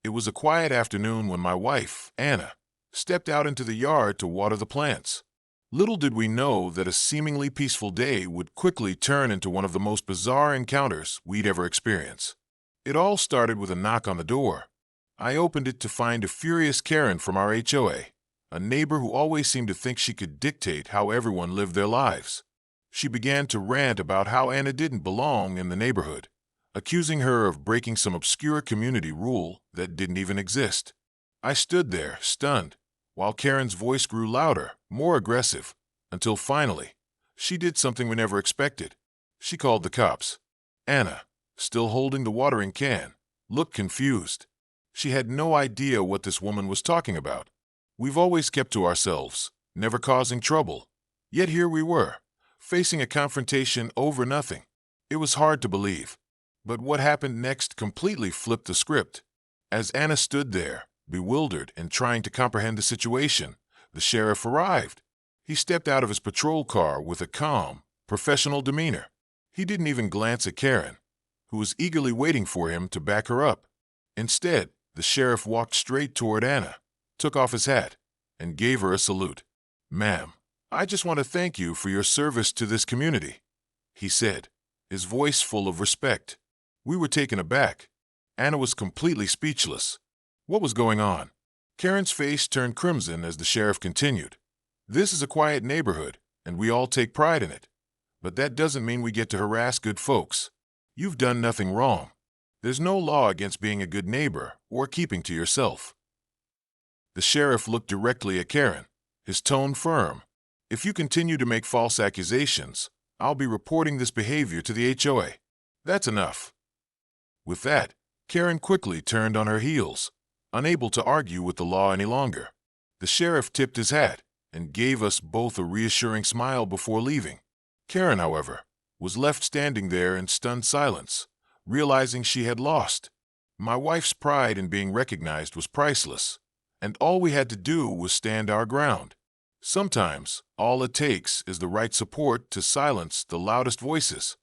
It was a quiet afternoon when my wife, Anna, stepped out into the yard to water the plants. Little did we know that a seemingly peaceful day would quickly turn into one of the most bizarre encounters we'd ever experienced. It all started with a knock on the door. I opened it to find a furious Karen from our HOA, a neighbor who always seemed to think she could dictate how everyone lived their lives. She began to rant about how Anna didn't belong in the neighborhood, accusing her of breaking some obscure community rule that didn't even exist. I stood there, stunned, while Karen's voice grew louder, more aggressive, until finally, she did something we never expected. She called the cops. Anna, still holding the watering can, looked confused. She had no idea what this woman was talking about. We've always kept to ourselves, never causing trouble. Yet here we were, facing a confrontation over nothing. It was hard to believe. But what happened next completely flipped the script. As Anna stood there, bewildered and trying to comprehend the situation, the sheriff arrived. He stepped out of his patrol car with a calm, professional demeanor. He didn't even glance at Karen, who was eagerly waiting for him to back her up. Instead, the sheriff walked straight toward Anna, took off his hat, and gave her a salute. "Ma'am, I just want to thank you for your service to this community," he said, his voice full of respect. We were taken aback. Anna was completely speechless. What was going on? Karen's face turned crimson as the sheriff continued. "This is a quiet neighborhood, and we all take pride in it. But that doesn't mean we get to harass good folks. You've done nothing wrong. There's no law against being a good neighbor or keeping to yourself." The sheriff looked directly at Karen, his tone firm. "If you continue to make false accusations, I'll be reporting this behavior to the HOA. That's enough." With that, Karen quickly turned on her heels, unable to argue with the law any longer. The sheriff tipped his hat and gave us both a reassuring smile before leaving. Karen, however, was left standing there in stunned silence, realizing she had lost. My wife's pride in being recognized was priceless, and all we had to do was stand our ground. Sometimes, all it takes is the right support to silence the loudest voices.